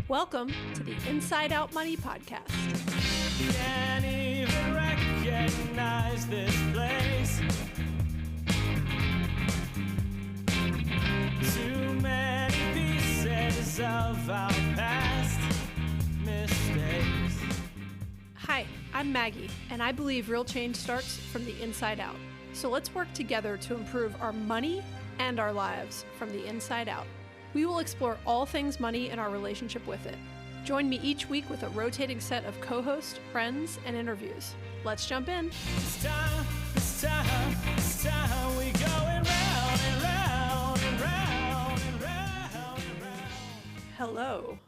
Welcome to the Inside Out Money Podcast. Can't even recognize this place. Too many pieces of our past mistakes. Hi, I'm Maggie, and I believe real change starts from the inside out. So let's work together to improve our money and our lives from the inside out. We will explore all things money and our relationship with it. Join me each week with a rotating set of co-hosts, friends, and interviews. Let's jump in. It's time, we going round and round and round and round and round. Hello.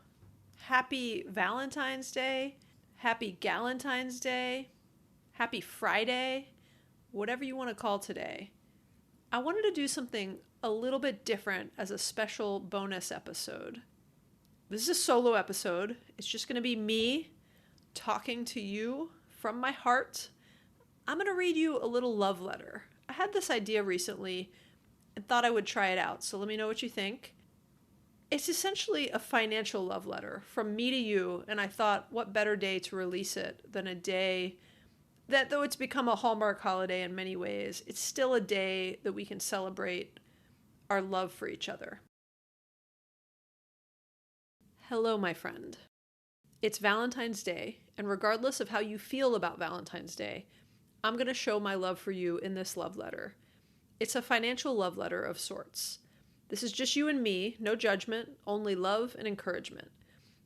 Happy Valentine's Day. Happy Galentine's Day. Happy Friday. Whatever you want to call today. I wanted to do something a little bit different as a special bonus episode. This is a solo episode. It's just going to be me talking to you from my heart. I'm going to read you a little love letter. I had this idea recently and thought I would try it out, so let me know what you think. It's essentially a financial love letter from me to you, and I thought, what better day to release it than a day that, though it's become a Hallmark holiday in many ways, it's still a day that we can celebrate our love for each other. Hello, my friend. It's Valentine's Day, and regardless of how you feel about Valentine's Day, I'm going to show my love for you in this love letter. It's a financial love letter of sorts. This is just you and me, no judgment, only love and encouragement.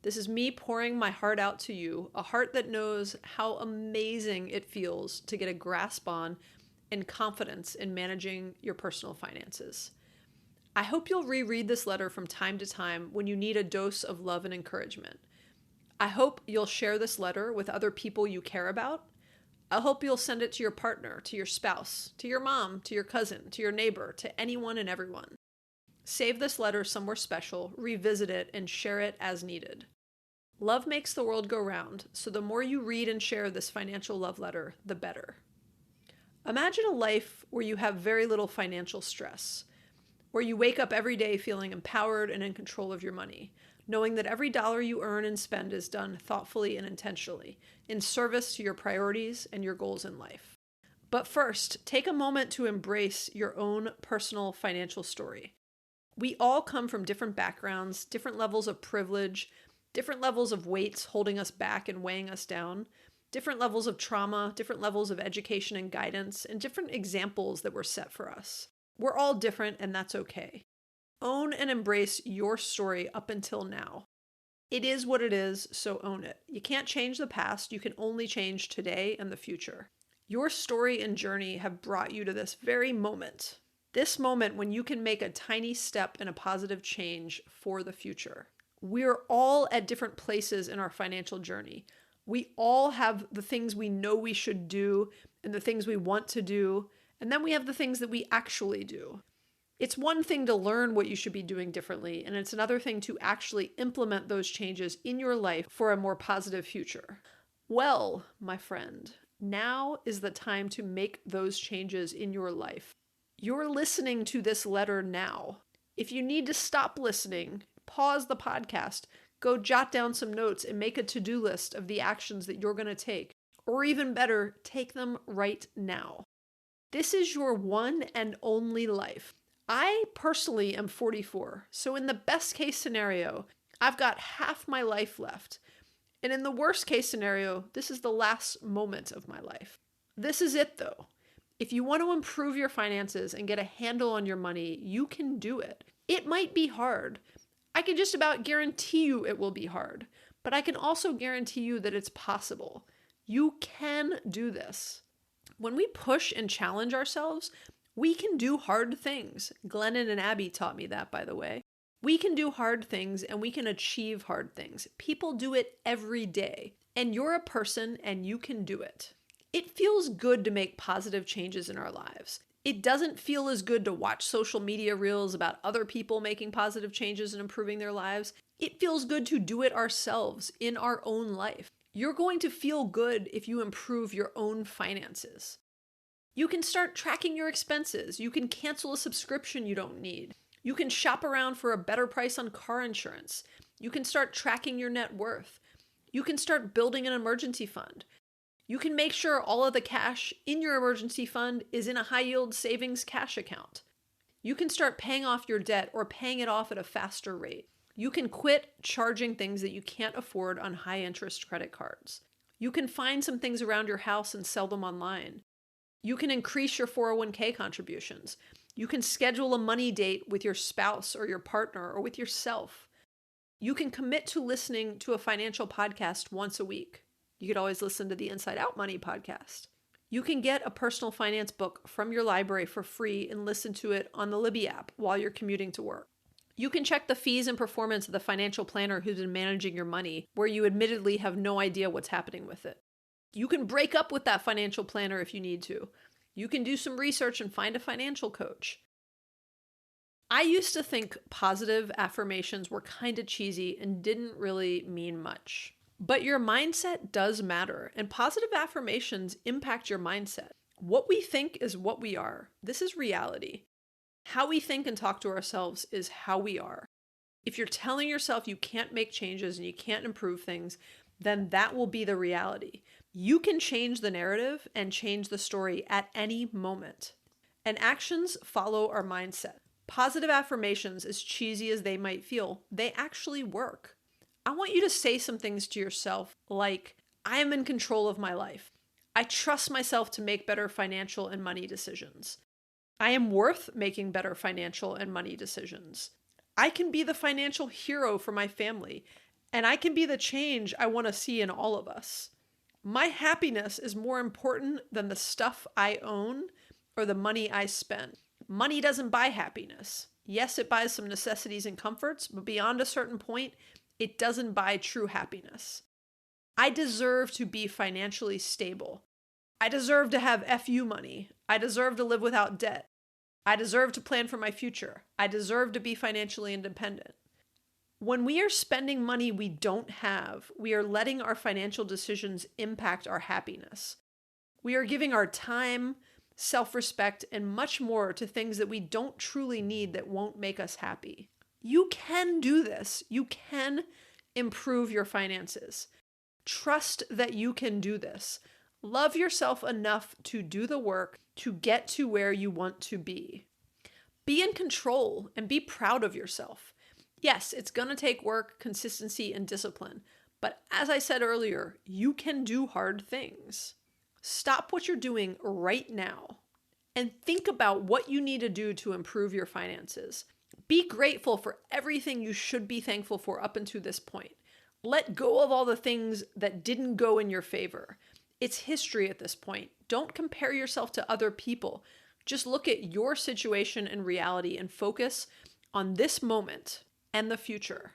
This is me pouring my heart out to you, a heart that knows how amazing it feels to get a grasp on and confidence in managing your personal finances. I hope you'll reread this letter from time to time when you need a dose of love and encouragement. I hope you'll share this letter with other people you care about. I hope you'll send it to your partner, to your spouse, to your mom, to your cousin, to your neighbor, to anyone and everyone. Save this letter somewhere special, revisit it, and share it as needed. Love makes the world go round, so the more you read and share this financial love letter, the better. Imagine a life where you have very little financial stress, where you wake up every day feeling empowered and in control of your money, knowing that every dollar you earn and spend is done thoughtfully and intentionally, in service to your priorities and your goals in life. But first, take a moment to embrace your own personal financial story. We all come from different backgrounds, different levels of privilege, different levels of weights holding us back and weighing us down, different levels of trauma, different levels of education and guidance, and different examples that were set for us. We're all different, and that's okay. Own and embrace your story up until now. It is what it is, so own it. You can't change the past, you can only change today and the future. Your story and journey have brought you to this very moment. This moment when you can make a tiny step in a positive change for the future. We're all at different places in our financial journey. We all have the things we know we should do and the things we want to do, and then we have the things that we actually do. It's one thing to learn what you should be doing differently, and it's another thing to actually implement those changes in your life for a more positive future. Well, my friend, now is the time to make those changes in your life. You're listening to this letter now. If you need to stop listening, pause the podcast, go jot down some notes and make a to-do list of the actions that you're going to take. Or even better, take them right now. This is your one and only life. I personally am 44, so in the best case scenario, I've got half my life left. And in the worst case scenario, this is the last moment of my life. This is it though. If you want to improve your finances and get a handle on your money, you can do it. It might be hard. I can just about guarantee you it will be hard, but I can also guarantee you that it's possible. You can do this. When we push and challenge ourselves, we can do hard things. Glennon and Abby taught me that, by the way. We can do hard things and we can achieve hard things. People do it every day, and you're a person and you can do it. It feels good to make positive changes in our lives. It doesn't feel as good to watch social media reels about other people making positive changes and improving their lives. It feels good to do it ourselves in our own life. You're going to feel good if you improve your own finances. You can start tracking your expenses. You can cancel a subscription you don't need. You can shop around for a better price on car insurance. You can start tracking your net worth. You can start building an emergency fund. You can make sure all of the cash in your emergency fund is in a high yield savings cash account. You can start paying off your debt or paying it off at a faster rate. You can quit charging things that you can't afford on high interest credit cards. You can find some things around your house and sell them online. You can increase your 401k contributions. You can schedule a money date with your spouse or your partner or with yourself. You can commit to listening to a financial podcast once a week. You could always listen to the Inside Out Money podcast. You can get a personal finance book from your library for free and listen to it on the Libby app while you're commuting to work. You can check the fees and performance of the financial planner who's been managing your money, where you admittedly have no idea what's happening with it. You can break up with that financial planner if you need to. You can do some research and find a financial coach. I used to think positive affirmations were kind of cheesy and didn't really mean much. But your mindset does matter, and positive affirmations impact your mindset. What we think is what we are. This is reality. How we think and talk to ourselves is how we are. If you're telling yourself you can't make changes and you can't improve things, then that will be the reality. You can change the narrative and change the story at any moment. And actions follow our mindset. Positive affirmations, as cheesy as they might feel, they actually work. I want you to say some things to yourself like, I am in control of my life. I trust myself to make better financial and money decisions. I am worth making better financial and money decisions. I can be the financial hero for my family, and I can be the change I want to see in all of us. My happiness is more important than the stuff I own or the money I spend. Money doesn't buy happiness. Yes, it buys some necessities and comforts, but beyond a certain point, it doesn't buy true happiness. I deserve to be financially stable. I deserve to have FU money. I deserve to live without debt. I deserve to plan for my future. I deserve to be financially independent. When we are spending money we don't have, we are letting our financial decisions impact our happiness. We are giving our time, self-respect, and much more to things that we don't truly need that won't make us happy. You can do this. You can improve your finances. Trust that you can do this. Love yourself enough to do the work to get to where you want to be. Be in control and be proud of yourself. Yes, it's going to take work, consistency, and discipline. But as I said earlier, you can do hard things. Stop what you're doing right now and think about what you need to do to improve your finances. Be grateful for everything you should be thankful for up until this point. Let go of all the things that didn't go in your favor. It's history at this point. Don't compare yourself to other people. Just look at your situation and reality and focus on this moment and the future.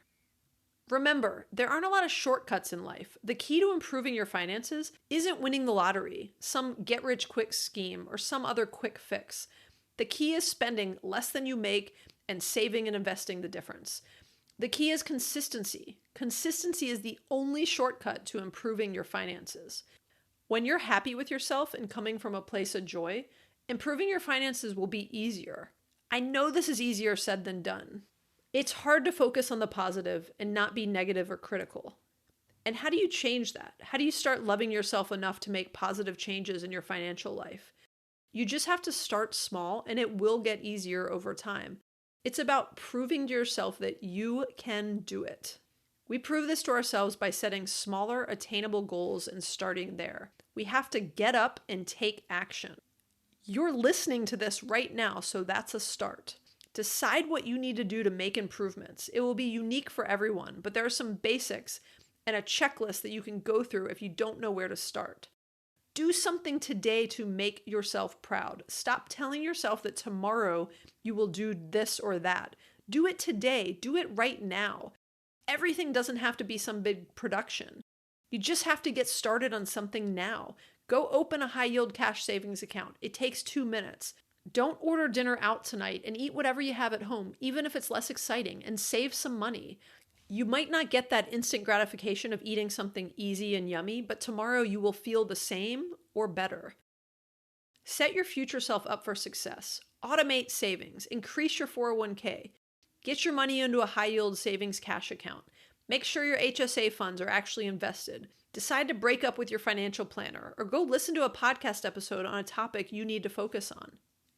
Remember, there aren't a lot of shortcuts in life. The key to improving your finances isn't winning the lottery, some get-rich-quick scheme, or some other quick fix. The key is spending less than you make and saving and investing the difference. The key is consistency. Consistency is the only shortcut to improving your finances. When you're happy with yourself and coming from a place of joy, improving your finances will be easier. I know this is easier said than done. It's hard to focus on the positive and not be negative or critical. And how do you change that? How do you start loving yourself enough to make positive changes in your financial life? You just have to start small, and it will get easier over time. It's about proving to yourself that you can do it. We prove this to ourselves by setting smaller, attainable goals and starting there. We have to get up and take action. You're listening to this right now, so that's a start. Decide what you need to do to make improvements. It will be unique for everyone, but there are some basics and a checklist that you can go through if you don't know where to start. Do something today to make yourself proud. Stop telling yourself that tomorrow you will do this or that. Do it today. Do it right now. Everything doesn't have to be some big production. You just have to get started on something now. Go open a high-yield cash savings account. It takes 2 minutes. Don't order dinner out tonight and eat whatever you have at home, even if it's less exciting, and save some money. You might not get that instant gratification of eating something easy and yummy, but tomorrow you will feel the same or better. Set your future self up for success. Automate savings. Increase your 401k. Get your money into a high-yield savings cash account. Make sure your HSA funds are actually invested. Decide to break up with your financial planner, or go listen to a podcast episode on a topic you need to focus on.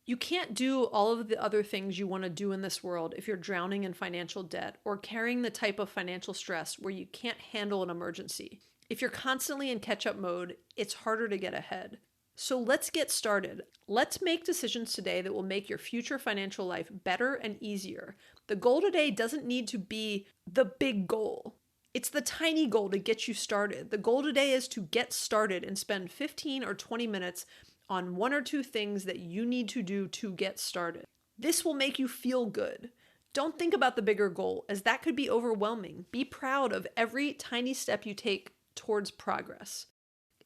You can't do all of the other things you want to do in this world if you're drowning in financial debt or carrying the type of financial stress where you can't handle an emergency. If you're constantly in catch-up mode, it's harder to get ahead. So let's get started. Let's make decisions today that will make your future financial life better and easier. The goal today doesn't need to be the big goal. It's the tiny goal to get you started. The goal today is to get started and spend 15 or 20 minutes on one or two things that you need to do to get started. This will make you feel good. Don't think about the bigger goal, as that could be overwhelming. Be proud of every tiny step you take towards progress.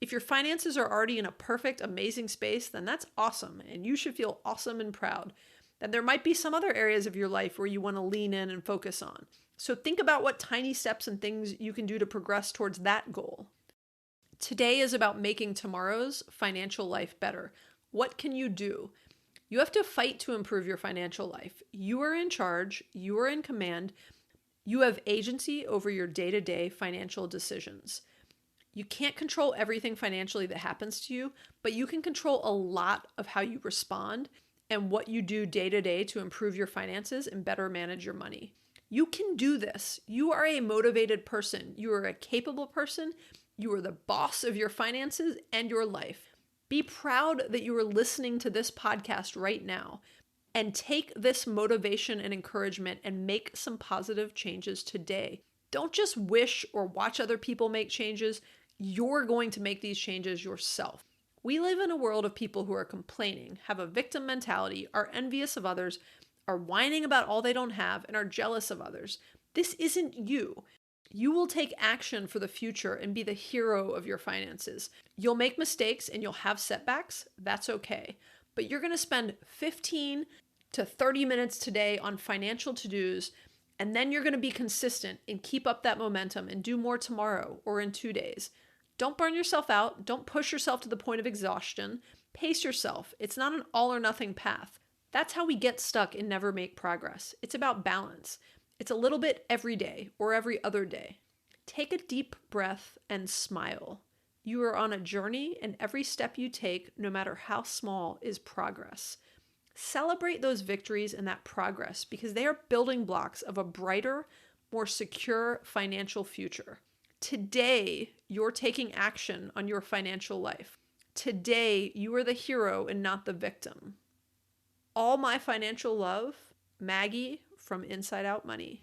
If your finances are already in a perfect, amazing space, then that's awesome, and you should feel awesome and proud. Then there might be some other areas of your life where you want to lean in and focus on. So think about what tiny steps and things you can do to progress towards that goal. Today is about making tomorrow's financial life better. What can you do? You have to fight to improve your financial life. You are in charge. You are in command. You have agency over your day-to-day financial decisions. You can't control everything financially that happens to you, but you can control a lot of how you respond and what you do day-to-day to improve your finances and better manage your money. You can do this. You are a motivated person. You are a capable person. You are the boss of your finances and your life. Be proud that you are listening to this podcast right now, and take this motivation and encouragement and make some positive changes today. Don't just wish or watch other people make changes. You're going to make these changes yourself. We live in a world of people who are complaining, have a victim mentality, are envious of others, are whining about all they don't have, and are jealous of others. This isn't you. You will take action for the future and be the hero of your finances. You'll make mistakes and you'll have setbacks. That's okay. But you're going to spend 15 to 30 minutes today on financial to-dos, and then you're going to be consistent and keep up that momentum and do more tomorrow or in 2 days. Don't burn yourself out. Don't push yourself to the point of exhaustion. Pace yourself. It's not an all or nothing path. That's how we get stuck and never make progress. It's about balance. It's a little bit every day or every other day. Take a deep breath and smile. You are on a journey, and every step you take, no matter how small, is progress. Celebrate those victories and that progress, because they are building blocks of a brighter, more secure financial future. Today, you're taking action on your financial life. Today, you are the hero and not the victim. All my financial love, Maggie from Inside Out Money.